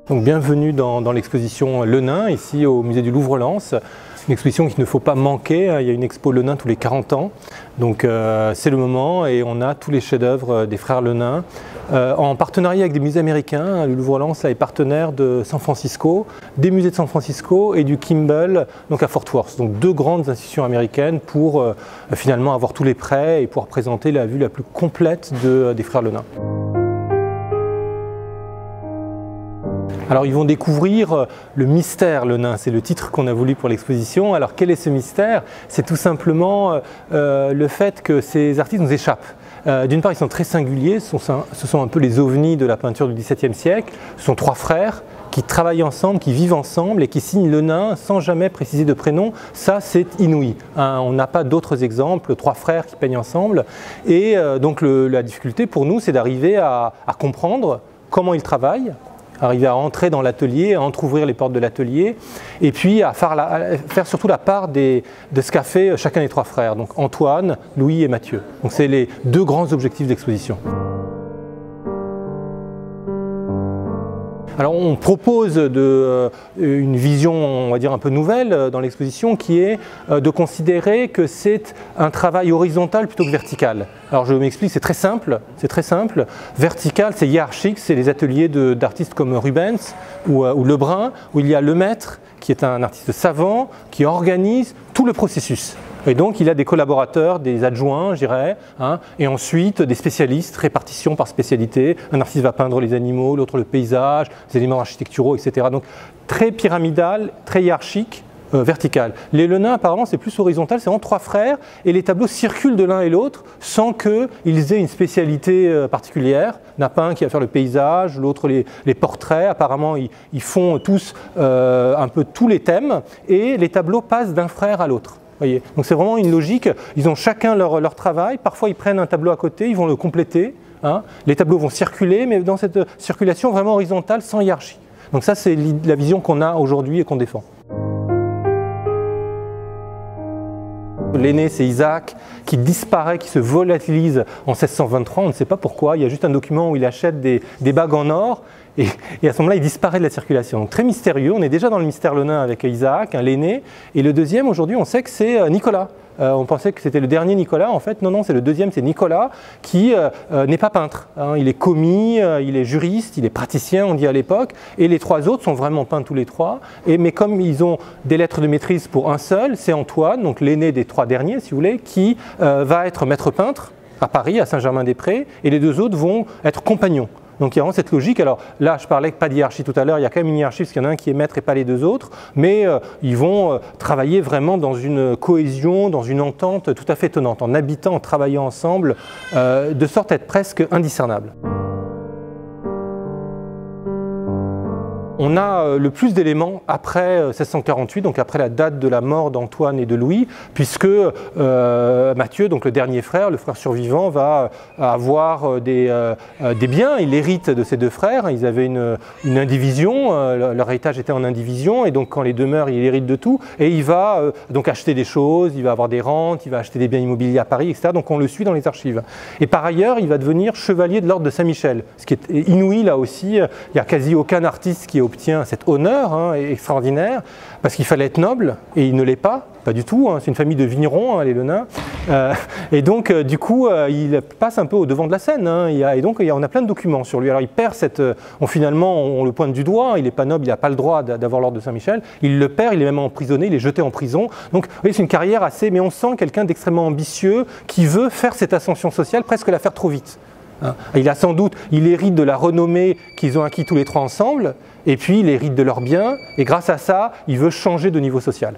Donc, bienvenue dans l'exposition Le Nain, ici au musée du Louvre-Lens. Une exposition qu'il ne faut pas manquer, il y a une expo Le Nain tous les 40 ans. Donc c'est le moment et on a tous les chefs-d'œuvre des frères Le Nain. En partenariat avec des musées américains, le Louvre-Lens est partenaire de San Francisco, des musées de San Francisco et du Kimball donc à Fort Worth. Donc deux grandes institutions américaines pour finalement avoir tous les prêts et pouvoir présenter la vue la plus complète des frères Le Nain. Alors ils vont découvrir le mystère Le Nain, c'est le titre qu'on a voulu pour l'exposition. Alors quel est ce mystère? C'est tout simplement le fait que ces artistes nous échappent. D'une part, ils sont très singuliers, ce sont un peu les ovnis de la peinture du XVIIe siècle. Ce sont trois frères qui travaillent ensemble, qui vivent ensemble et qui signent Le Nain sans jamais préciser de prénom. Ça, c'est inouï. On n'a pas d'autres exemples, trois frères qui peignent ensemble. Et donc la difficulté pour nous, c'est d'arriver à comprendre comment ils travaillent, arriver à entrer dans l'atelier, à entrouvrir les portes de l'atelier, et puis à faire surtout la part de ce qu'a fait chacun des trois frères, donc Antoine, Louis et Mathieu. Donc c'est les deux grands objectifs d'exposition. Alors on propose une vision, on va dire, un peu nouvelle dans l'exposition qui est de considérer que c'est un travail horizontal plutôt que vertical. Alors je m'explique, c'est très simple. Vertical, c'est hiérarchique, c'est les ateliers d'artistes comme Rubens ou Lebrun, où il y a le maître qui est un artiste savant qui organise tout le processus. Et donc il a des collaborateurs, des adjoints, je dirais, et ensuite des spécialistes, répartition par spécialité. Un artiste va peindre les animaux, l'autre le paysage, les éléments architecturaux, etc. Donc très pyramidal, très hiérarchique, vertical. Les Le Nain, apparemment, c'est plus horizontal, c'est vraiment trois frères, et les tableaux circulent de l'un et l'autre sans qu'ils aient une spécialité particulière. Il n'y en a pas un qui va faire le paysage, l'autre les portraits. Apparemment, ils font tous un peu tous les thèmes, et les tableaux passent d'un frère à l'autre. Voyez. Donc c'est vraiment une logique, ils ont chacun leur travail, parfois ils prennent un tableau à côté, ils vont le compléter, les tableaux vont circuler, mais dans cette circulation vraiment horizontale, sans hiérarchie. Donc ça c'est la vision qu'on a aujourd'hui et qu'on défend. L'aîné, c'est Isaac, qui disparaît, qui se volatilise en 1623, on ne sait pas pourquoi, il y a juste un document où il achète des bagues en or, et à ce moment-là, il disparaît de la circulation. Donc, très mystérieux, on est déjà dans le mystère Le Nain avec Isaac, l'aîné, et le deuxième, aujourd'hui, on sait que c'est Nicolas. On pensait que c'était le dernier Nicolas, en fait, non, c'est le deuxième, c'est Nicolas, qui n'est pas peintre. Il est commis, il est juriste, il est praticien, on dit à l'époque, et les trois autres sont vraiment peints tous les trois, mais comme ils ont des lettres de maîtrise pour un seul, c'est Antoine, donc l'aîné des trois derniers, si vous voulez, qui va être maître peintre à Paris, à Saint-Germain-des-Prés, et les deux autres vont être compagnons. Donc il y a vraiment cette logique. Alors là, je parlais pas de hiérarchie tout à l'heure, il y a quand même une hiérarchie parce qu'il y en a un qui est maître et pas les deux autres, mais ils vont travailler vraiment dans une cohésion, dans une entente tout à fait étonnante, en habitant, en travaillant ensemble, de sorte à être presque indiscernables. On a le plus d'éléments après 1648, donc après la date de la mort d'Antoine et de Louis, puisque Mathieu, donc le dernier frère, le frère survivant, va avoir des biens. Il hérite de ses deux frères. Ils avaient une indivision, leur héritage était en indivision, et donc quand les deux meurent, il hérite de tout. Et il va donc acheter des choses, il va avoir des rentes, il va acheter des biens immobiliers à Paris, etc. Donc on le suit dans les archives. Et par ailleurs, il va devenir chevalier de l'ordre de Saint-Michel, ce qui est inouï là aussi. Il n'y a quasi aucun artiste qui obtient cet honneur extraordinaire, parce qu'il fallait être noble, et il ne l'est pas du tout, c'est une famille de vignerons, les Le Nain, et donc du coup il passe un peu au devant de la scène, et donc on a plein de documents sur lui. Alors il perd finalement on le pointe du doigt, il n'est pas noble, il n'a pas le droit d'avoir l'ordre de Saint-Michel, il le perd, il est même emprisonné, il est jeté en prison, donc vous voyez, c'est une carrière assez, mais on sent quelqu'un d'extrêmement ambitieux, qui veut faire cette ascension sociale, presque la faire trop vite. Il hérite de la renommée qu'ils ont acquis tous les trois ensemble, et puis il hérite de leurs biens, et grâce à ça, il veut changer de niveau social.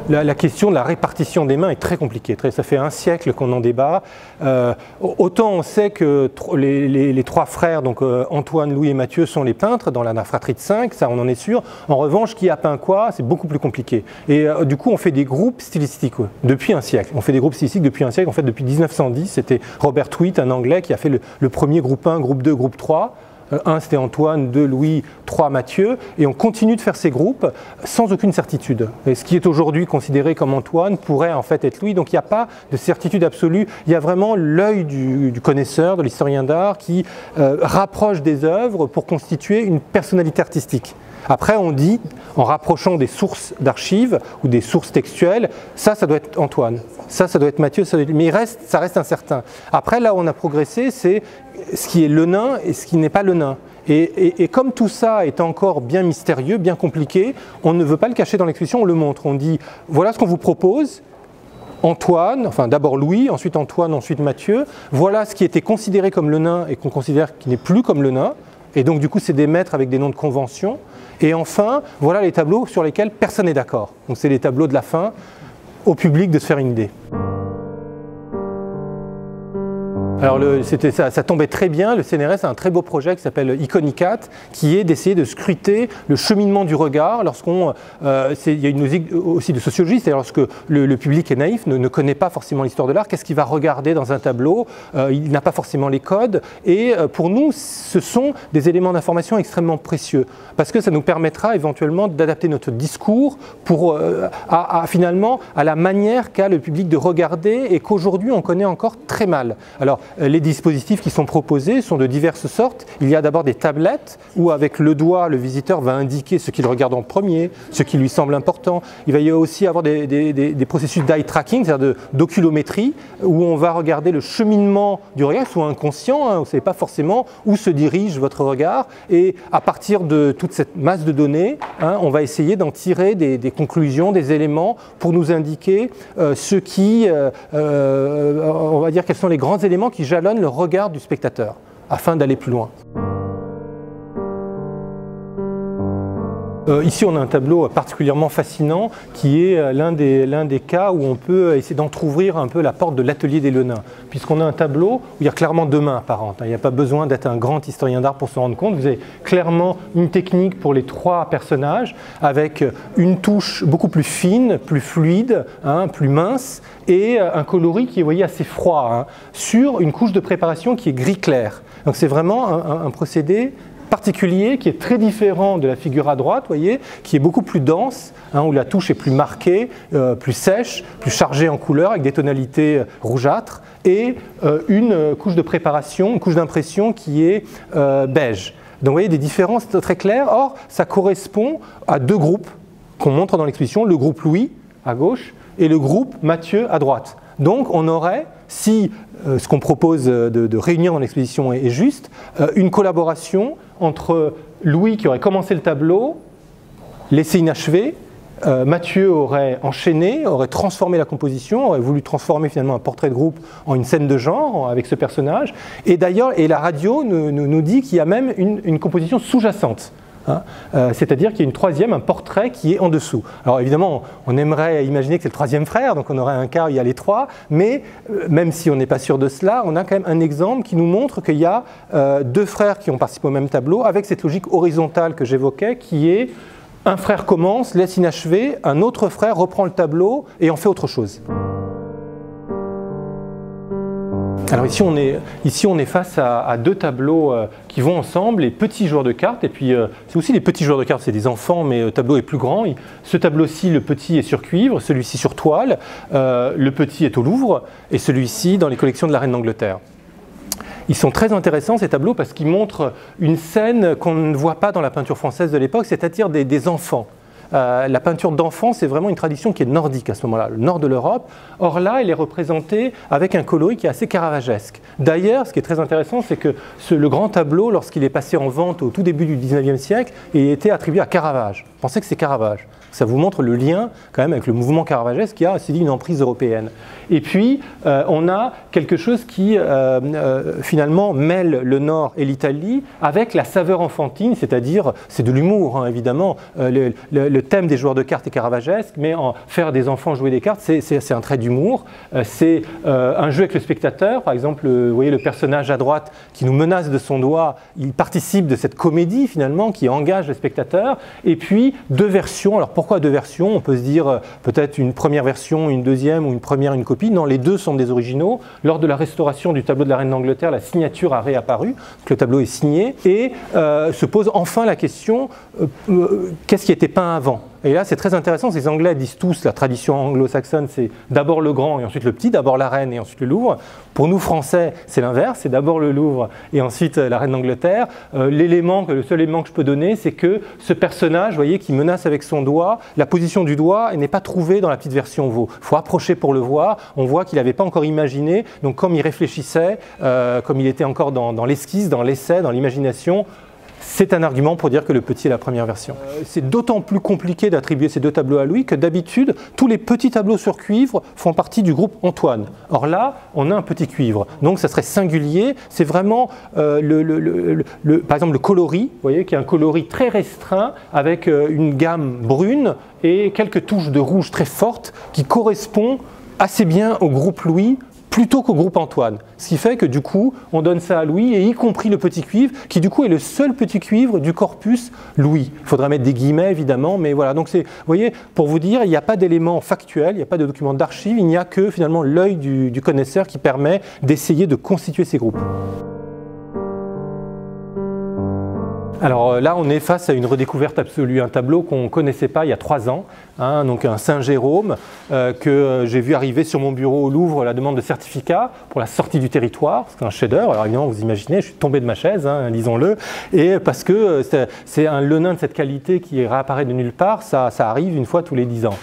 La question de la répartition des mains est très compliquée. Ça fait un siècle qu'on en débat. Autant on sait que les trois frères, donc Antoine, Louis et Mathieu, sont les peintres dans la fratrie de 5, ça on en est sûr. En revanche, qui a peint quoi, c'est beaucoup plus compliqué. Et du coup, on fait des groupes stylistiques depuis un siècle. On fait des groupes stylistiques depuis un siècle. En fait, depuis 1910, c'était Robert Witt, un Anglais, qui a fait le premier groupe 1, groupe 2, groupe 3. 1 c'était Antoine, 2 Louis, 3 Mathieu, et on continue de faire ces groupes sans aucune certitude. Et ce qui est aujourd'hui considéré comme Antoine pourrait en fait être Louis, donc il n'y a pas de certitude absolue, il y a vraiment l'œil du connaisseur, de l'historien d'art qui rapproche des œuvres pour constituer une personnalité artistique. Après, on dit, en rapprochant des sources d'archives ou des sources textuelles, ça doit être Antoine, ça doit être Mathieu, mais ça reste incertain. Après, là où on a progressé, c'est ce qui est le nain et ce qui n'est pas le nain. Et comme tout ça est encore bien mystérieux, bien compliqué, on ne veut pas le cacher dans l'exposition, on le montre. On dit, voilà ce qu'on vous propose, Antoine, enfin d'abord Louis, ensuite Antoine, ensuite Mathieu, voilà ce qui était considéré comme le nain et qu'on considère qui n'est plus comme le nain. Et donc du coup, c'est des maîtres avec des noms de convention. Et enfin, voilà les tableaux sur lesquels personne n'est d'accord. Donc c'est les tableaux de la fin, au public de se faire une idée. Alors ça tombait très bien, le CNRS a un très beau projet qui s'appelle Iconicat, qui est d'essayer de scruter le cheminement du regard lorsqu'on... il y a une logique aussi de sociologie, c'est-à-dire lorsque le public est naïf, ne connaît pas forcément l'histoire de l'art, qu'est-ce qu'il va regarder dans un tableau, il n'a pas forcément les codes, et pour nous, ce sont des éléments d'information extrêmement précieux, parce que ça nous permettra éventuellement d'adapter notre discours pour, finalement à la manière qu'a le public de regarder et qu'aujourd'hui on connaît encore très mal. Alors, les dispositifs qui sont proposés sont de diverses sortes. Il y a d'abord des tablettes où avec le doigt, le visiteur va indiquer ce qu'il regarde en premier, ce qui lui semble important. Il va y aussi avoir des processus d'eye tracking, c'est-à-dire d'oculométrie, où on va regarder le cheminement du regard, soit inconscient, hein, vous ne savez pas forcément où se dirige votre regard. Et à partir de toute cette masse de données, hein, on va essayer d'en tirer des conclusions, des éléments pour nous indiquer ce qui, on va dire quels sont les grands éléments qui jalonnent le regard du spectateur, afin d'aller plus loin. Ici, on a un tableau particulièrement fascinant qui est l'un des cas où on peut essayer d'entrouvrir un peu la porte de l'atelier des Lenins, puisqu'on a un tableau où il y a clairement deux mains apparentes. Il n'y a pas besoin d'être un grand historien d'art pour s'en rendre compte. Vous avez clairement une technique pour les trois personnages avec une touche beaucoup plus fine, plus fluide, hein, plus mince, et un coloris qui est, vous voyez, assez froid, hein, sur une couche de préparation qui est gris clair. Donc c'est vraiment un procédé particulier qui est très différent de la figure à droite, voyez, qui est beaucoup plus dense, hein, où la touche est plus marquée, plus sèche, plus chargée en couleurs avec des tonalités rougeâtres et une couche de préparation, une couche d'impression qui est beige. Donc vous voyez des différences très claires. Or, ça correspond à deux groupes qu'on montre dans l'exposition, le groupe Louis à gauche et le groupe Mathieu à droite. Donc on aurait, si ce qu'on propose de réunir dans l'exposition est juste, une collaboration entre Louis qui aurait commencé le tableau, laissé inachevé, Mathieu aurait enchaîné, aurait transformé la composition, aurait voulu transformer finalement un portrait de groupe en une scène de genre avec ce personnage. Et d'ailleurs, la radio nous dit qu'il y a même une composition sous-jacente. Hein, c'est-à-dire qu'il y a une troisième, un portrait qui est en dessous. Alors évidemment, on aimerait imaginer que c'est le troisième frère, donc on aurait un cas où il y a les trois, mais même si on n'est pas sûr de cela, on a quand même un exemple qui nous montre qu'il y a deux frères qui ont participé au même tableau, avec cette logique horizontale que j'évoquais, qui est un frère commence, laisse inachevé, un autre frère reprend le tableau et en fait autre chose. Alors ici on est face à deux tableaux qui vont ensemble, les petits joueurs de cartes, et puis c'est aussi les petits joueurs de cartes, c'est des enfants, mais le tableau est plus grand. Ce tableau-ci, le petit est sur cuivre, celui-ci sur toile, le petit est au Louvre, et celui-ci dans les collections de la Reine d'Angleterre. Ils sont très intéressants ces tableaux parce qu'ils montrent une scène qu'on ne voit pas dans la peinture française de l'époque, c'est-à-dire des enfants. La peinture d'enfants, c'est vraiment une tradition qui est nordique à ce moment-là, le nord de l'Europe. Or là, elle est représentée avec un coloris qui est assez caravagesque. D'ailleurs, ce qui est très intéressant, c'est que le grand tableau, lorsqu'il est passé en vente au tout début du 19e siècle, il était attribué à Caravage. Pensez que c'est Caravage. Ça vous montre le lien quand même avec le mouvement caravagesque qui a, c'est dit, une emprise européenne. Et puis, on a quelque chose qui finalement mêle le Nord et l'Italie avec la saveur enfantine, c'est-à-dire, c'est de l'humour hein, évidemment, le thème des joueurs de cartes est caravagesque, mais faire des enfants jouer des cartes, c'est un trait d'humour. C'est un jeu avec le spectateur. Par exemple, vous voyez le personnage à droite qui nous menace de son doigt, il participe de cette comédie finalement qui engage le spectateur. Et puis deux versions. Alors pourquoi deux versions? On peut se dire peut-être une première version, une deuxième, ou une première, une copie. Non, les deux sont des originaux. Lors de la restauration du tableau de la Reine d'Angleterre, la signature a réapparu, le tableau est signé, et se pose enfin la question, qu'est-ce qui était peint avant? Et là, c'est très intéressant, les Anglais disent tous, la tradition anglo-saxonne, c'est d'abord le grand et ensuite le petit, d'abord la reine et ensuite le Louvre. Pour nous, Français, c'est l'inverse, c'est d'abord le Louvre et ensuite la reine d'Angleterre. Le seul élément que je peux donner, c'est que ce personnage, vous voyez, qui menace avec son doigt, la position du doigt n'est pas trouvée dans la petite version Vaux. Il faut approcher pour le voir. On voit qu'il n'avait pas encore imaginé, donc comme il réfléchissait, comme il était encore dans l'esquisse, dans l'essai, dans l'imagination, c'est un argument pour dire que le petit est la première version. C'est d'autant plus compliqué d'attribuer ces deux tableaux à Louis que d'habitude, tous les petits tableaux sur cuivre font partie du groupe Antoine. Or là, on a un petit cuivre, donc ça serait singulier. C'est vraiment, par exemple, le coloris, vous voyez, qui est un coloris très restreint avec une gamme brune et quelques touches de rouge très fortes qui correspondent assez bien au groupe Louis, plutôt qu'au groupe Antoine. Ce qui fait que du coup, on donne ça à Louis, et y compris le petit cuivre, qui du coup est le seul petit cuivre du corpus Louis. Il faudra mettre des guillemets évidemment, mais voilà. Donc c'est, vous voyez, pour vous dire, il n'y a pas d'éléments factuels, il n'y a pas de documents d'archives, il n'y a que finalement l'œil du connaisseur qui permet d'essayer de constituer ces groupes. Alors là, on est face à une redécouverte absolue, un tableau qu'on ne connaissait pas il y a 3 ans, hein, donc un Saint-Jérôme que j'ai vu arriver sur mon bureau au Louvre à la demande de certificat pour la sortie du territoire. C'est un chef-d'œuvre. Alors évidemment, vous imaginez, je suis tombé de ma chaise, hein, lisons-le, et parce que c'est un lenain de cette qualité qui réapparaît de nulle part, ça arrive une fois tous les 10 ans.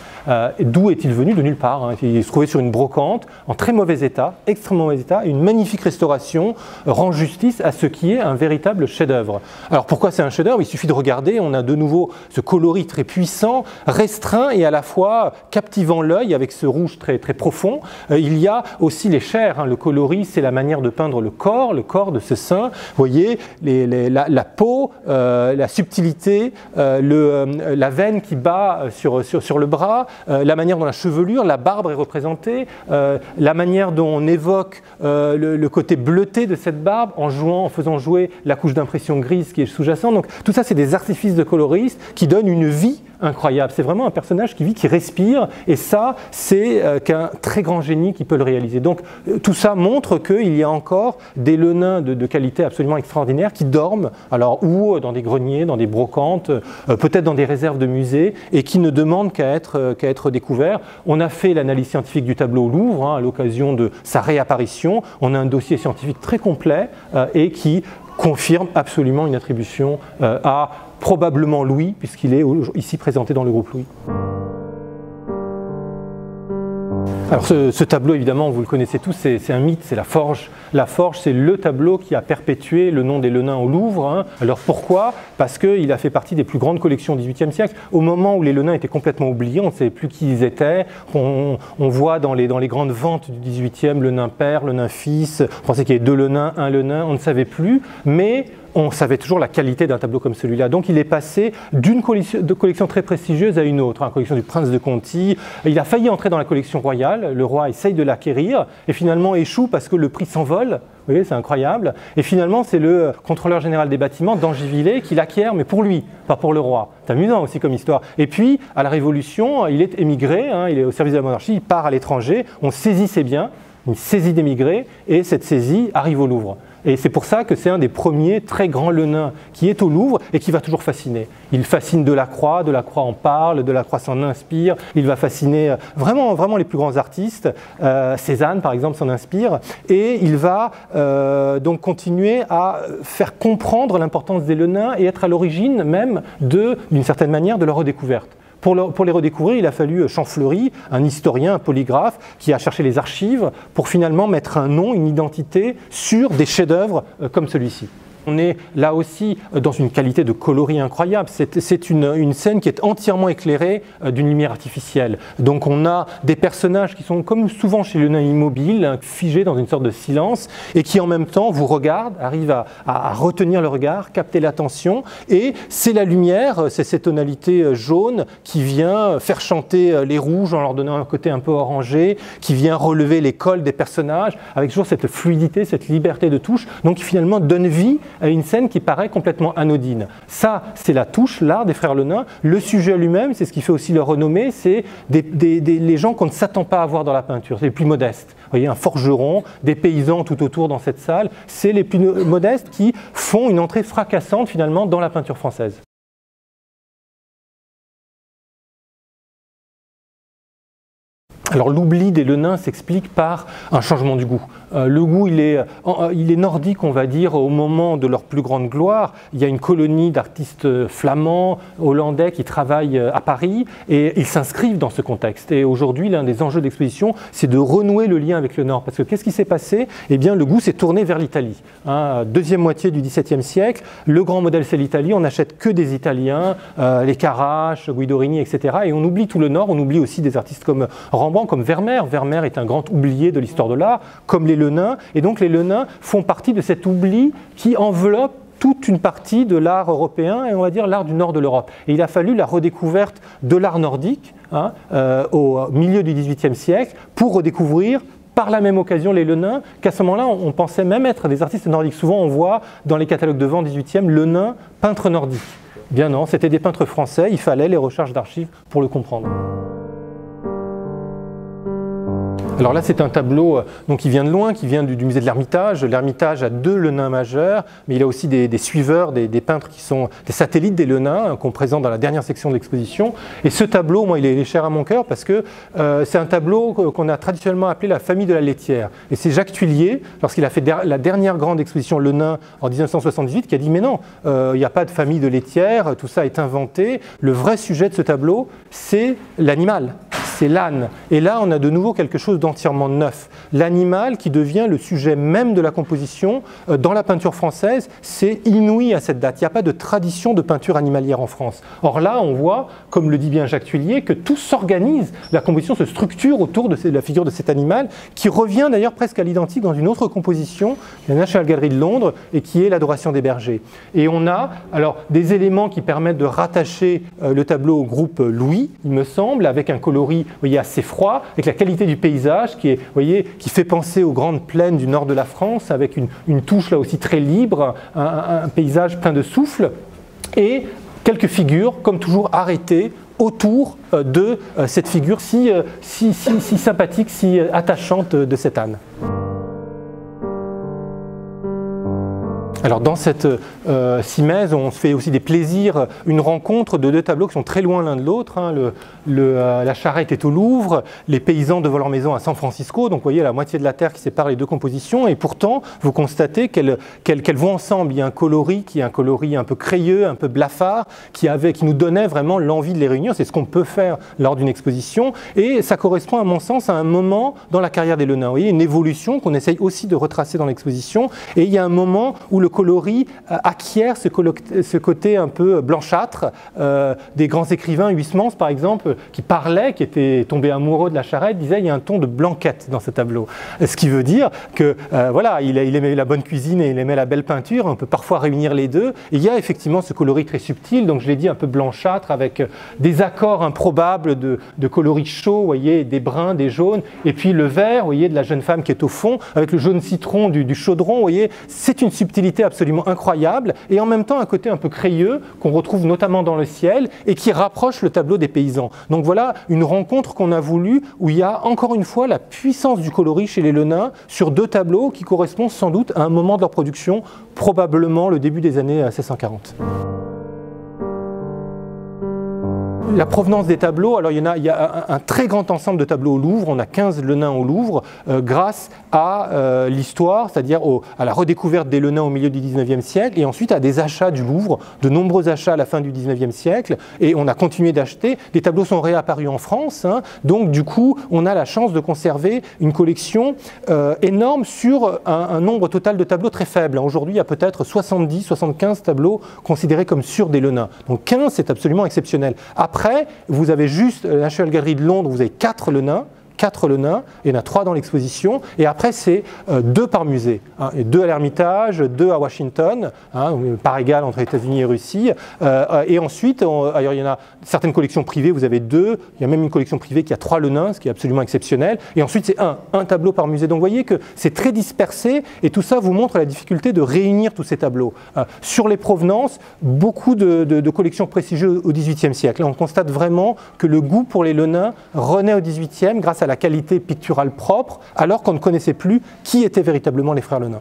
D'où est-il venu? De nulle part. Hein. Il se trouvait sur une brocante, en très mauvais état, extrêmement mauvais état, et une magnifique restauration rend justice à ce qui est un véritable chef-d'œuvre. Alors pourquoi c'est un chef-d'œuvre? Il suffit de regarder, on a de nouveau ce coloris très puissant, restreint et à la fois captivant l'œil avec ce rouge très, très profond. Il y a aussi les chairs, hein. Le coloris, c'est la manière de peindre le corps de ce saint. Vous voyez, la peau, la subtilité, la veine qui bat sur le bras, la manière dont la chevelure, la barbe est représentée, la manière dont on évoque le côté bleuté de cette barbe en faisant jouer la couche d'impression grise qui est sous-jacente. Donc tout ça, c'est des artifices de coloristes qui donnent une vie incroyable. C'est vraiment un personnage qui vit, qui respire, et ça, c'est qu'un très grand génie qui peut le réaliser. Donc tout ça montre qu'il y a encore des lenins de qualité absolument extraordinaire qui dorment, alors ou dans des greniers, dans des brocantes, peut-être dans des réserves de musées, et qui ne demandent qu'à être découverts. On a fait l'analyse scientifique du tableau au Louvre, hein, à l'occasion de sa réapparition. On a un dossier scientifique très complet et qui confirme absolument une attribution à probablement Louis, puisqu'il est ici présenté dans le groupe Louis. Alors ce tableau, évidemment, vous le connaissez tous, c'est un mythe, c'est la Forge. La Forge, c'est le tableau qui a perpétué le nom des Lenins au Louvre. Hein. Alors pourquoi? Parce qu'il a fait partie des plus grandes collections du XVIIIe siècle. Au moment où les Lenins étaient complètement oubliés, on ne savait plus qui ils étaient. On voit dans les grandes ventes du XVIIIe, le nain père, le nain fils. On pensait qu'il y avait 2 Lenins, un Lenin, on ne savait plus. Mais on savait toujours la qualité d'un tableau comme celui-là. Donc il est passé d'une collection très prestigieuse à une autre, la collection du prince de Conti. Il a failli entrer dans la collection royale, le roi essaye de l'acquérir et finalement échoue parce que le prix s'envole. Vous voyez, c'est incroyable. Et finalement, c'est le contrôleur général des bâtiments d'Angivillet qui l'acquiert, mais pour lui, pas pour le roi. C'est amusant aussi comme histoire. Et puis, à la Révolution, il est émigré, hein, il est au service de la monarchie, il part à l'étranger, on saisit ses biens, une saisie d'émigrés, et cette saisie arrive au Louvre. Et c'est pour ça que c'est un des premiers très grands lenins qui est au Louvre et qui va toujours fasciner. Il fascine Delacroix en parle, Delacroix s'en inspire, il va fasciner vraiment, vraiment les plus grands artistes. Cézanne, par exemple, s'en inspire. Et il va donc continuer à faire comprendre l'importance des lenins et être à l'origine même d'une certaine manière, de leur redécouverte. Pour les redécouvrir, il a fallu Champfleury, un historien, un polygraphe, qui a cherché les archives pour finalement mettre un nom, une identité sur des chefs-d'œuvre comme celui-ci. On est là aussi dans une qualité de coloris incroyable. C'est une scène qui est entièrement éclairée d'une lumière artificielle. Donc on a des personnages qui sont, comme souvent chez le nain immobile, figés dans une sorte de silence et qui en même temps vous regardent, arrivent à retenir le regard, capter l'attention. Et c'est la lumière, c'est cette tonalité jaune qui vient faire chanter les rouges en leur donnant un côté un peu orangé, qui vient relever les cols des personnages avec toujours cette fluidité, cette liberté de touche, donc qui finalement donne vie à une scène qui paraît complètement anodine. Ça, c'est la touche, l'art des frères Le Nain. Le sujet lui-même, c'est ce qui fait aussi leur renommée, c'est les gens qu'on ne s'attend pas à voir dans la peinture, c'est les plus modestes. Vous voyez, un forgeron, des paysans tout autour dans cette salle, c'est les plus modestes qui font une entrée fracassante finalement dans la peinture française. Alors l'oubli des Le Nain s'explique par un changement du goût. Le goût, il est nordique, on va dire, au moment de leur plus grande gloire. Il y a une colonie d'artistes flamands, hollandais qui travaillent à Paris et ils s'inscrivent dans ce contexte. Et aujourd'hui, l'un des enjeux d'exposition, c'est de renouer le lien avec le Nord. Parce que qu'est-ce qui s'est passé? Eh bien, le goût s'est tourné vers l'Italie. Deuxième moitié du XVIIe siècle, le grand modèle, c'est l'Italie. On n'achète que des Italiens, les Carache, Guidorini, etc. Et on oublie tout le Nord. On oublie aussi des artistes comme Rembrandt, comme Vermeer. Vermeer est un grand oublié de l'histoire de l'art, comme les Le Nain. Et donc les Le Nain font partie de cet oubli qui enveloppe toute une partie de l'art européen et on va dire l'art du nord de l'Europe. Et il a fallu la redécouverte de l'art nordique au milieu du XVIIIe siècle pour redécouvrir par la même occasion les Le Nain, qu'à ce moment-là on pensait même être des artistes nordiques. Souvent on voit dans les catalogues de vente 18e Le Nain, peintre nordique. Bien non, c'était des peintres français, il fallait les recherches d'archives pour le comprendre. Alors là, c'est un tableau donc, qui vient de loin, qui vient du musée de l'Ermitage. L'Ermitage a deux Le Nain majeurs, mais il a aussi des suiveurs, des peintres qui sont des satellites des Le Nain, qu'on présente dans la dernière section de l'exposition. Et ce tableau, moi, il est cher à mon cœur parce que c'est un tableau qu'on a traditionnellement appelé la famille de la laitière. Et c'est Jacques Tuillier, lorsqu'il a fait la dernière grande exposition Le Nain en 1978, qui a dit « Mais non, il n'y a pas de famille de laitière, tout ça est inventé. Le vrai sujet de ce tableau, c'est l'animal. » C'est l'âne. Et là, on a de nouveau quelque chose d'entièrement neuf. L'animal qui devient le sujet même de la composition dans la peinture française, c'est inouï à cette date. Il n'y a pas de tradition de peinture animalière en France. Or là, on voit, comme le dit bien Jacques Tuillier, que tout s'organise. La composition se structure autour de la figure de cet animal, qui revient d'ailleurs presque à l'identique dans une autre composition, la National Gallery de Londres, et qui est l'Adoration des bergers. Et on a alors des éléments qui permettent de rattacher le tableau au groupe Louis, il me semble, avec un coloris assez froid, avec la qualité du paysage qui fait penser aux grandes plaines du nord de la France, avec une touche là aussi très libre, un paysage plein de souffle, et quelques figures, comme toujours arrêtées, autour de cette figure si sympathique, si attachante de cet âne. Alors dans cette simèse, on se fait aussi des plaisirs, une rencontre de deux tableaux qui sont très loin l'un de l'autre. La charrette est au Louvre, les paysans devant leur maison à San Francisco, donc vous voyez la moitié de la terre qui sépare les deux compositions, et pourtant vous constatez qu'elles vont ensemble. Il y a un coloris qui est un coloris un peu crayeux, un peu blafard, qui nous donnait vraiment l'envie de les réunir. C'est ce qu'on peut faire lors d'une exposition, et ça correspond à mon sens à un moment dans la carrière des Le Nain. Vous voyez, une évolution qu'on essaye aussi de retracer dans l'exposition, et il y a un moment où le coloris acquiert ce côté un peu blanchâtre des grands écrivains, Huysmans par exemple, qui parlait, qui était tombé amoureux de la charrette, disait il y a un ton de blanquette dans ce tableau. Ce qui veut dire que voilà, il aimait la bonne cuisine et il aimait la belle peinture, on peut parfois réunir les deux. Et il y a effectivement ce coloris très subtil, donc je l'ai dit un peu blanchâtre, avec des accords improbables de coloris chauds, vous voyez, des bruns, des jaunes, et puis le vert, vous voyez, de la jeune femme qui est au fond, avec le jaune citron du chaudron, vous voyez, c'est une subtilité absolument incroyable, et en même temps un côté un peu crayeux qu'on retrouve notamment dans le ciel et qui rapproche le tableau des paysans. Donc voilà une rencontre qu'on a voulu où il y a encore une fois la puissance du coloris chez les Le Nain sur deux tableaux qui correspondent sans doute à un moment de leur production, probablement le début des années 1640. La provenance des tableaux, alors il y a un très grand ensemble de tableaux au Louvre, on a 15 Lenins au Louvre, grâce à l'histoire, c'est-à-dire à la redécouverte des Lenins au milieu du 19e siècle, et ensuite à des achats du Louvre, de nombreux achats à la fin du 19e siècle, et on a continué d'acheter. Les tableaux sont réapparus en France, hein, donc du coup on a la chance de conserver une collection énorme sur un nombre total de tableaux très faible. Aujourd'hui il y a peut-être 70-75 tableaux considérés comme sur des Lenins, donc 15 c'est absolument exceptionnel. Après, vous avez juste la National Gallery de Londres, vous avez 4 Lenins, il y en a 3 dans l'exposition, et après c'est 2 par musée, hein, et 2 à l'Ermitage, 2 à Washington, hein, par égal entre États-Unis et Russie, et ensuite, alors, il y en a certaines collections privées, vous avez 2, il y a même une collection privée qui a 3 Lenins, ce qui est absolument exceptionnel, et ensuite c'est un tableau par musée. Donc vous voyez que c'est très dispersé, et tout ça vous montre la difficulté de réunir tous ces tableaux. Sur les provenances, beaucoup de collections prestigieuses au XVIIIe siècle. Là, on constate vraiment que le goût pour les Lenins renaît au XVIIIe grâce à la qualité picturale propre, alors qu'on ne connaissait plus qui étaient véritablement les frères Lenain.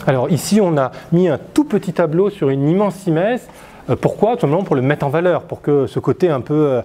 Alors ici, on a mis un tout petit tableau sur une immense simesse. Pourquoi? Tout simplement pour le mettre en valeur, pour que ce côté un peu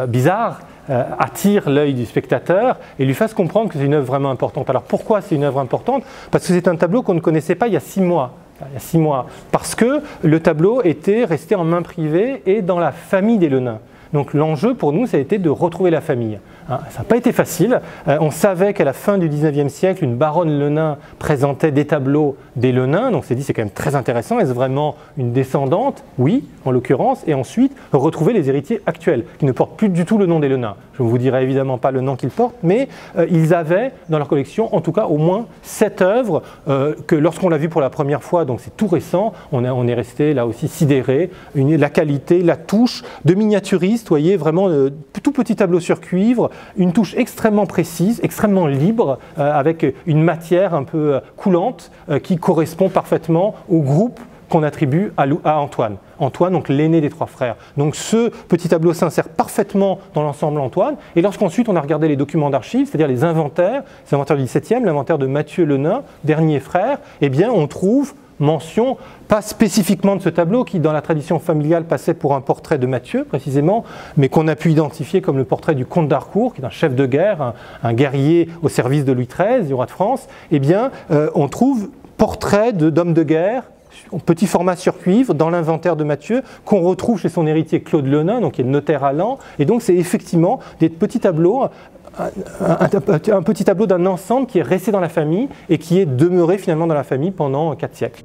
bizarre attire l'œil du spectateur et lui fasse comprendre que c'est une œuvre vraiment importante. Alors pourquoi c'est une œuvre importante? Parce que c'est un tableau qu'on ne connaissait pas il y a 6 mois. Il y a 6 mois, parce que le tableau était resté en main privée et dans la famille des Lenins. Donc l'enjeu pour nous, ça a été de retrouver la famille. Ça n'a pas été facile. On savait qu'à la fin du 19e siècle, une baronne Lenain présentait des tableaux des Lenins. Donc on s'est dit, c'est quand même très intéressant. Est-ce vraiment une descendante? Oui, en l'occurrence. Et ensuite, retrouver les héritiers actuels, qui ne portent plus du tout le nom des Lenins. Je ne vous dirai évidemment pas le nom qu'ils portent, mais ils avaient dans leur collection, en tout cas, au moins 7 œuvres que lorsqu'on l'a vu pour la première fois, donc c'est tout récent, on est resté là aussi sidéré. La qualité, la touche de miniaturiste, vous voyez, vraiment tout petit tableau sur cuivre, une touche extrêmement précise, extrêmement libre, avec une matière un peu coulante qui correspond parfaitement au groupe qu'on attribue à Antoine. Antoine, donc l'aîné des 3 frères. Donc ce petit tableau s'insère parfaitement dans l'ensemble Antoine. Et lorsqu'ensuite on a regardé les documents d'archives, c'est-à-dire les inventaires du XVIIe, l'inventaire de Mathieu Lenain, dernier frère, eh bien on trouve mention, pas spécifiquement de ce tableau qui dans la tradition familiale passait pour un portrait de Mathieu précisément, mais qu'on a pu identifier comme le portrait du comte d'Harcourt, qui est un chef de guerre, un guerrier au service de Louis XIII, du roi de France. Eh bien on trouve portrait d'homme de guerre, petit format sur cuivre dans l'inventaire de Mathieu qu'on retrouve chez son héritier Claude Lenain, donc qui est notaire à Laon, et donc c'est effectivement des petits tableaux, un petit tableau d'un ensemble qui est resté dans la famille et qui est demeuré finalement dans la famille pendant 4 siècles.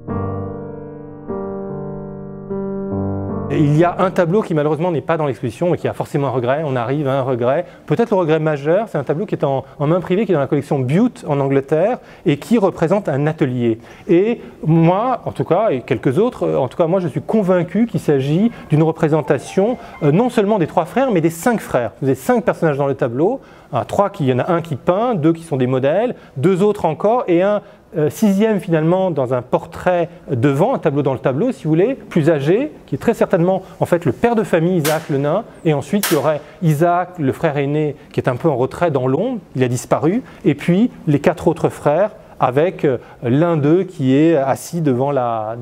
Il y a un tableau qui malheureusement n'est pas dans l'exposition mais qui a forcément un regret, on arrive à un regret, peut-être le regret majeur, c'est un tableau qui est en main privée, qui est dans la collection Bute en Angleterre et qui représente un atelier. Et moi, en tout cas, et quelques autres, en tout cas moi je suis convaincu qu'il s'agit d'une représentation non seulement des 3 frères mais des 5 frères. Vous avez 5 personnages dans le tableau, 3 il y en a un qui peint, 2 qui sont des modèles, 2 autres encore et un 6e finalement dans un portrait devant, un tableau dans le tableau si vous voulez, plus âgé, qui est très certainement en fait le père de famille Isaac Lenain, et ensuite il y aurait Isaac, le frère aîné, qui est un peu en retrait dans l'ombre, il a disparu, et puis les 4 autres frères avec l'un d'eux qui est assis devant la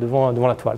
toile.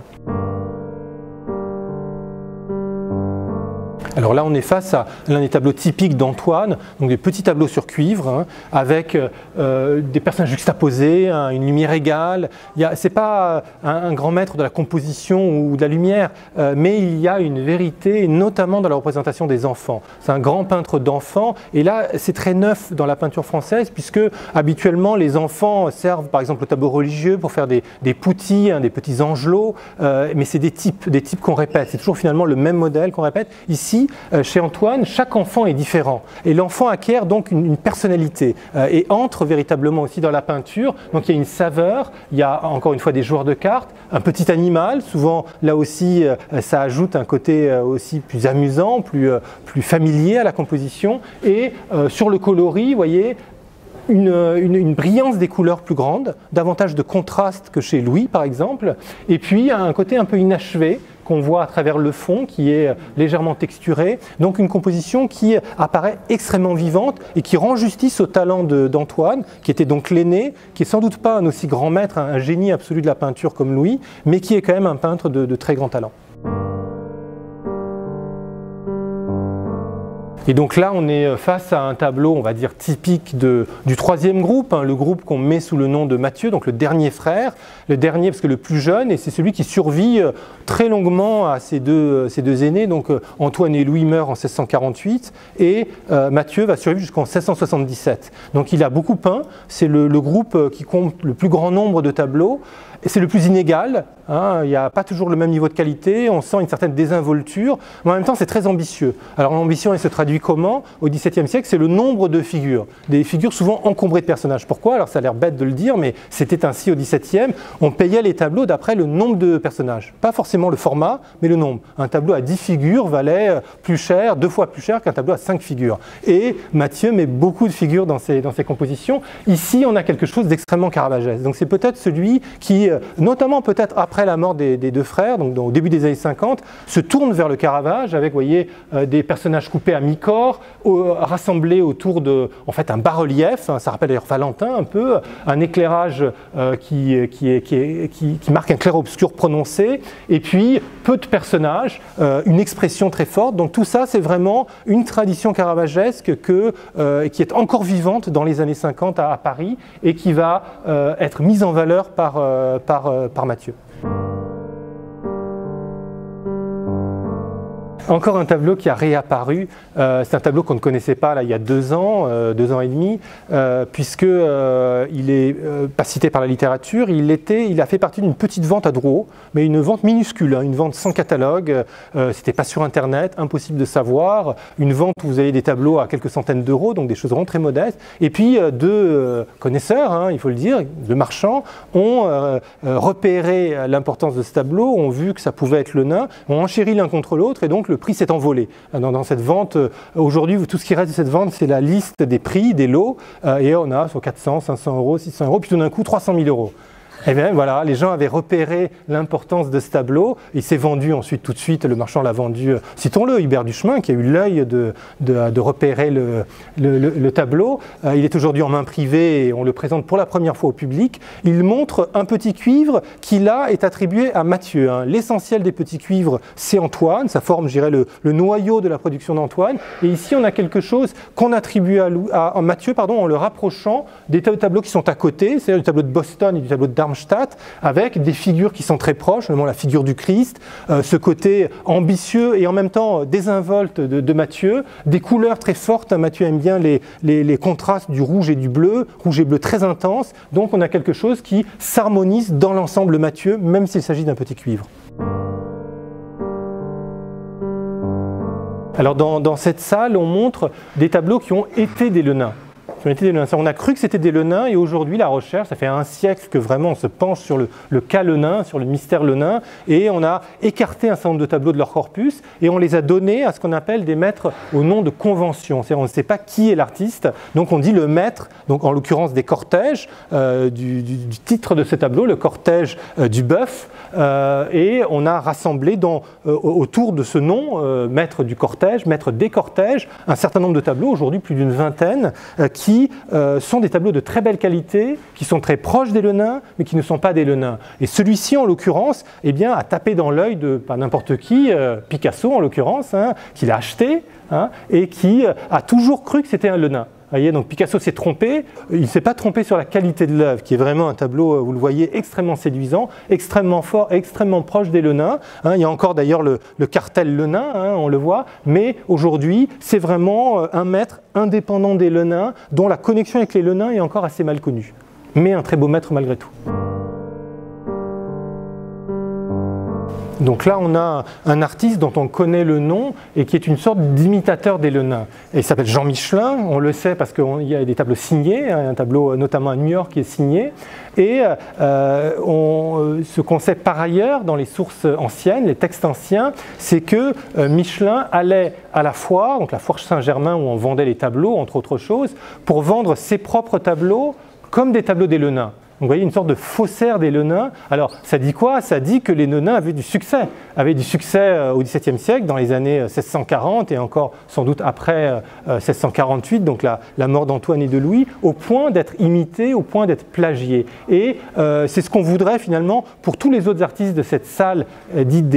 Alors là, on est face à l'un des tableaux typiques d'Antoine, donc des petits tableaux sur cuivre, hein, avec des personnages juxtaposés, hein, une lumière égale. Ce n'est pas un grand maître de la composition ou de la lumière, mais il y a une vérité, notamment dans la représentation des enfants. C'est un grand peintre d'enfants, et là, c'est très neuf dans la peinture française, puisque habituellement, les enfants servent par exemple au tableau religieux pour faire des poutis, hein, des petits angelots, mais c'est des types qu'on répète. C'est toujours finalement le même modèle qu'on répète. Ici, chez Antoine, chaque enfant est différent et l'enfant acquiert donc une personnalité et entre véritablement aussi dans la peinture. Donc il y a une saveur, il y a encore une fois des joueurs de cartes, un petit animal, souvent là aussi ça ajoute un côté aussi plus amusant, plus familier à la composition, et sur le coloris, vous voyez, une brillance des couleurs plus grande, davantage de contraste que chez Louis par exemple, et puis un côté un peu inachevé qu'on voit à travers le fond qui est légèrement texturé. Donc une composition qui apparaît extrêmement vivante et qui rend justice au talent d'Antoine, qui était donc l'aîné, qui est sans doute pas un aussi grand maître, un génie absolu de la peinture comme Louis, mais qui est quand même un peintre de très grand talent. Et donc là, on est face à un tableau, on va dire, typique du troisième groupe, hein, le groupe qu'on met sous le nom de Mathieu, donc le dernier frère, le dernier parce que le plus jeune, et c'est celui qui survit très longuement à ses deux aînés. Donc Antoine et Louis meurent en 1648 et Mathieu va survivre jusqu'en 1677. Donc il a beaucoup peint, c'est le groupe qui compte le plus grand nombre de tableaux. Et c'est le plus inégal, hein, il n'y a pas toujours le même niveau de qualité, on sent une certaine désinvolture, mais en même temps c'est très ambitieux. Alors l'ambition elle se traduit comment? Au XVIIe siècle, c'est le nombre de figures, des figures souvent encombrées de personnages. Pourquoi? Alors ça a l'air bête de le dire, mais c'était ainsi au XVIIe, on payait les tableaux d'après le nombre de personnages, pas forcément le format, mais le nombre. Un tableau à 10 figures valait plus cher, 2 fois plus cher qu'un tableau à 5 figures. Et Mathieu met beaucoup de figures dans ses compositions. Ici, on a quelque chose d'extrêmement caravagesque. Donc c'est peut-être celui qui notamment peut-être après la mort des deux frères, donc au début des années 50, se tourne vers le Caravage avec, vous voyez, des personnages coupés à mi-corps, rassemblés autour de, en fait, un bas-relief, hein, ça rappelle d'ailleurs Valentin un peu, un éclairage qui marque un clair-obscur prononcé, et puis peu de personnages, une expression très forte. Donc tout ça, c'est vraiment une tradition caravagesque qui est encore vivante dans les années 50 à Paris et qui va être mise en valeur par Mathieu. Encore un tableau qui a réapparu, c'est un tableau qu'on ne connaissait pas là, il y a 2 ans et demi, puisqu'il n'est pas cité par la littérature, il a fait partie d'une petite vente à Drouot, mais une vente minuscule, hein, une vente sans catalogue, c'était pas sur internet, impossible de savoir, une vente où vous avez des tableaux à quelques centaines d'euros, donc des choses vraiment très modestes, et puis 2 connaisseurs, hein, il faut le dire, de marchands, ont repéré l'importance de ce tableau, ont vu que ça pouvait être le nain, ont enchéri l'un contre l'autre, et donc le prix s'est envolé. Dans cette vente, aujourd'hui, tout ce qui reste de cette vente, c'est la liste des prix, des lots, et on a sur 400, 500 euros, 600 euros, puis tout d'un coup 300 000 euros. Et bien voilà, les gens avaient repéré l'importance de ce tableau, il s'est vendu ensuite tout de suite, le marchand l'a vendu, citons-le, Hubert Duchemin, qui a eu l'œil de repérer le tableau. Il est aujourd'hui en main privée et on le présente pour la première fois au public. Il montre un petit cuivre qui là est attribué à Mathieu. Hein. L'essentiel des petits cuivres, c'est Antoine, ça forme, je dirais, le noyau de la production d'Antoine. Et ici, on a quelque chose qu'on attribue à Mathieu, en le rapprochant des tableaux qui sont à côté, c'est-à-dire du tableau de Boston et du tableau de Darmstadt, avec des figures qui sont très proches, notamment la figure du Christ, ce côté ambitieux et en même temps désinvolte de Mathieu, des couleurs très fortes. Mathieu aime bien les contrastes du rouge et du bleu, rouge et bleu très intense, donc on a quelque chose qui s'harmonise dans l'ensemble Mathieu, même s'il s'agit d'un petit cuivre. Alors dans cette salle, on montre des tableaux qui ont été des Lenains. On a cru que c'était des Lenains et aujourd'hui la recherche, ça fait un siècle que vraiment on se penche sur le cas Lenain, sur le mystère Lenain, et on a écarté un certain nombre de tableaux de leur corpus et on les a donnés à ce qu'on appelle des maîtres au nom de convention. C'est-à-dire on ne sait pas qui est l'artiste, donc on dit le maître, donc en l'occurrence des cortèges, du titre de ce tableau, le cortège du bœuf, et on a rassemblé autour de ce nom, maître du cortège, maître des cortèges, un certain nombre de tableaux, aujourd'hui plus d'une vingtaine, qui sont des tableaux de très belle qualité, qui sont très proches des Lenains, mais qui ne sont pas des Lenains. Et celui-ci, en l'occurrence, eh bien, a tapé dans l'œil de pas n'importe qui, Picasso en l'occurrence, hein, qui l'a acheté, hein, et qui a toujours cru que c'était un Lenain. Vous voyez, donc Picasso s'est trompé, il ne s'est pas trompé sur la qualité de l'œuvre, qui est vraiment un tableau, vous le voyez, extrêmement séduisant, extrêmement fort, extrêmement proche des Lenains. Hein, il y a encore d'ailleurs le cartel Lenain, hein, on le voit, mais aujourd'hui, c'est vraiment un maître indépendant des Lenains, dont la connexion avec les Lenains est encore assez mal connue, mais un très beau maître malgré tout. Donc là, on a un artiste dont on connaît le nom et qui est une sorte d'imitateur des Lenains. Et il s'appelle Jean Michelin, on le sait parce qu'il y a des tableaux signés, un tableau notamment à New York qui est signé. Et ce qu'on sait par ailleurs dans les sources anciennes, les textes anciens, c'est que Michelin allait à la foire, donc la foire Saint-Germain où on vendait les tableaux, entre autres choses, pour vendre ses propres tableaux comme des tableaux des Lenains. vous voyez une sorte de faussaire des Lenins. Alors ça dit quoi? Ça dit que les Lenins avaient du succès au XVIIe siècle, dans les années 1640 et encore sans doute après 1648, donc la mort d'Antoine et de Louis, au point d'être imités, au point d'être plagiés. Et c'est ce qu'on voudrait finalement pour tous les autres artistes de cette salle dite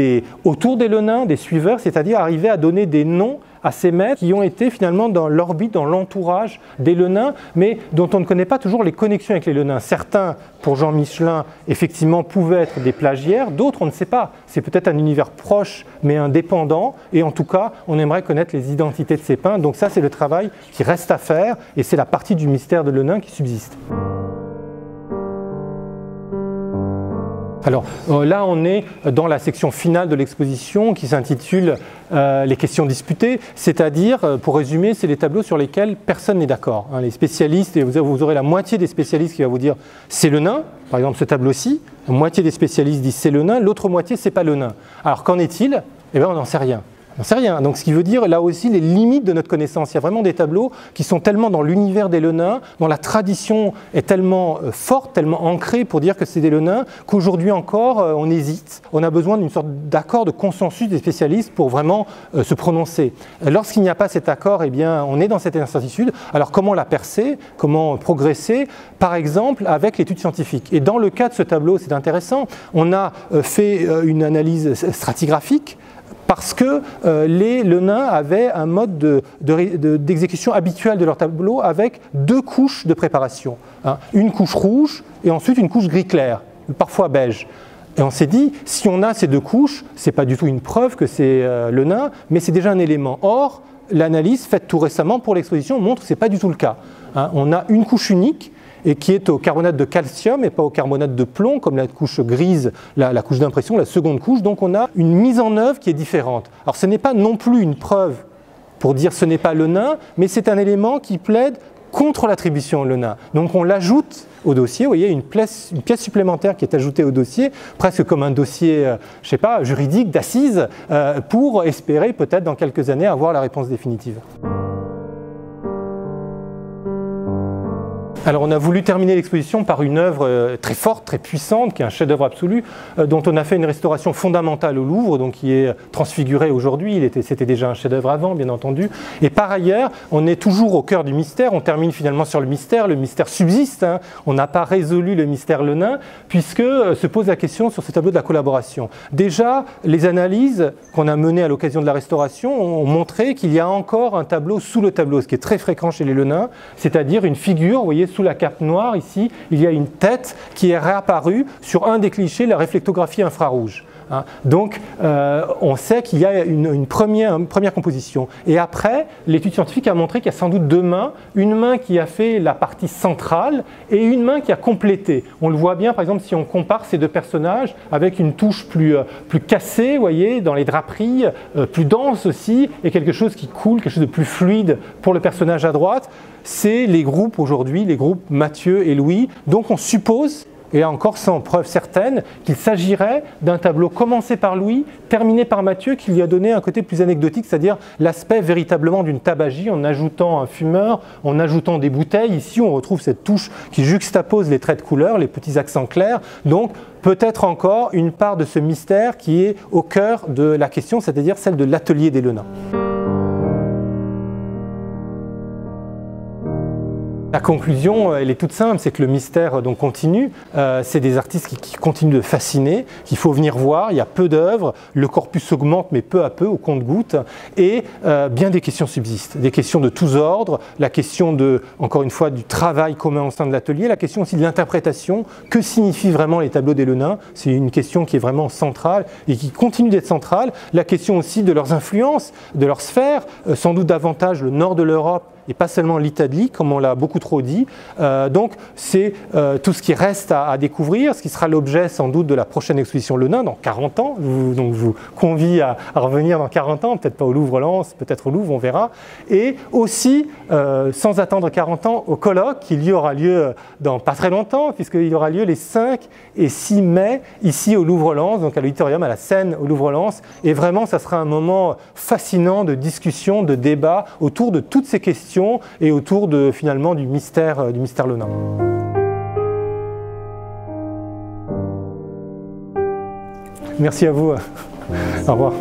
autour des Lenins, des suiveurs, c'est-à-dire arriver à donner des noms à ces maîtres qui ont été finalement dans l'orbite, dans l'entourage des Lenins, mais dont on ne connaît pas toujours les connexions avec les Lenins. Certains, pour Jean Michelin, effectivement, pouvaient être des plagiaires, d'autres, on ne sait pas. C'est peut-être un univers proche, mais indépendant, et en tout cas, on aimerait connaître les identités de ces peintres. Donc ça, c'est le travail qui reste à faire, et c'est la partie du mystère de Lenain qui subsiste. Alors là, on est dans la section finale de l'exposition qui s'intitule les questions disputées, c'est-à-dire, pour résumer, c'est les tableaux sur lesquels personne n'est d'accord. Les spécialistes, et vous aurez la moitié des spécialistes qui va vous dire c'est le nain, par exemple ce tableau-ci, la moitié des spécialistes disent c'est le nain, l'autre moitié c'est pas le nain. Alors qu'en est-il? Eh bien on n'en sait rien. On ne sait rien. Donc ce qui veut dire là aussi les limites de notre connaissance. Il y a vraiment des tableaux qui sont tellement dans l'univers des Lenins, dont la tradition est tellement forte, tellement ancrée pour dire que c'est des Lenins, qu'aujourd'hui encore on hésite. On a besoin d'une sorte d'accord, de consensus des spécialistes pour vraiment se prononcer. Lorsqu'il n'y a pas cet accord, eh bien on est dans cette incertitude. Alors comment la percer? Comment progresser? Par exemple avec l'étude scientifique. Et dans le cas de ce tableau, c'est intéressant, on a fait une analyse stratigraphique, parce que les Lenins avaient un mode d'exécution habituel de leur tableau avec deux couches de préparation. Une couche rouge et ensuite une couche gris clair, parfois beige. Et on s'est dit, si on a ces deux couches, ce n'est pas du tout une preuve que c'est Lenin, mais c'est déjà un élément. Or, l'analyse faite tout récemment pour l'exposition montre que ce n'est pas du tout le cas. On a une couche unique, et qui est au carbonate de calcium et pas au carbonate de plomb, comme la couche grise, la couche d'impression, la seconde couche. Donc on a une mise en œuvre qui est différente. Alors ce n'est pas non plus une preuve pour dire ce n'est pas Lenin, mais c'est un élément qui plaide contre l'attribution Lenin. Donc on l'ajoute au dossier, vous voyez, une pièce supplémentaire qui est ajoutée au dossier, presque comme un dossier, je sais pas, juridique, d'assises, pour espérer peut-être dans quelques années avoir la réponse définitive. Alors on a voulu terminer l'exposition par une œuvre très forte, très puissante, qui est un chef-d'œuvre absolu, dont on a fait une restauration fondamentale au Louvre, donc qui est transfiguré aujourd'hui. C'était déjà un chef-d'œuvre avant, bien entendu. Et par ailleurs, on est toujours au cœur du mystère. On termine finalement sur le mystère. Le mystère subsiste. On n'a pas résolu le mystère Lenin, puisque se pose la question sur ce tableau de la collaboration. Déjà, les analyses qu'on a menées à l'occasion de la restauration ont montré qu'il y a encore un tableau sous le tableau, ce qui est très fréquent chez les Lenins, c'est-à-dire une figure, vous voyez, sous la cape noire, ici, il y a une tête qui est réapparue sur un des clichés, la réflectographie infrarouge. Donc, on sait qu'il y a une première composition. Et après, l'étude scientifique a montré qu'il y a sans doute deux mains, une main qui a fait la partie centrale et une main qui a complété. On le voit bien, par exemple, si on compare ces deux personnages avec une touche plus cassée, vous voyez, dans les draperies, plus dense aussi, et quelque chose qui coule, quelque chose de plus fluide pour le personnage à droite. C'est les groupes aujourd'hui, les groupes Mathieu et Louis. Donc on suppose, et là encore sans preuve certaine, qu'il s'agirait d'un tableau commencé par Louis, terminé par Mathieu, qui lui a donné un côté plus anecdotique, c'est-à-dire l'aspect véritablement d'une tabagie, en ajoutant un fumeur, en ajoutant des bouteilles. Ici, on retrouve cette touche qui juxtapose les traits de couleur, les petits accents clairs. Donc, peut-être encore une part de ce mystère qui est au cœur de la question, c'est-à-dire celle de l'atelier des Lenins. La conclusion, elle est toute simple, c'est que le mystère donc continue. C'est des artistes qui continuent de fasciner, qu'il faut venir voir. Il y a peu d'œuvres, le corpus augmente, mais peu à peu, au compte-gouttes. Et bien des questions subsistent, des questions de tous ordres. La question encore une fois, du travail commun au sein de l'atelier, la question aussi de l'interprétation. Que signifient vraiment les tableaux des Lenins? C'est une question qui est vraiment centrale et qui continue d'être centrale. La question aussi de leurs influences, de leurs sphères, sans doute davantage le nord de l'Europe, et pas seulement l'Italie, comme on l'a beaucoup trop dit. Donc c'est tout ce qui reste à découvrir, ce qui sera l'objet sans doute de la prochaine exposition Lenin dans 40 ans. Donc je vous convie à revenir dans 40 ans, peut-être pas au Louvre-Lens, peut-être au Louvre, on verra. Et aussi, sans attendre 40 ans, au colloque, qui lui aura lieu dans pas très longtemps, puisqu'il aura lieu les 5 et 6 mai, ici au Louvre-Lens, donc à l'auditorium, à la Seine, au Louvre-Lens. Et vraiment, ça sera un moment fascinant de discussion, de débat autour de toutes ces questions et autour finalement du mystère Lenin. Merci à vous. Au revoir.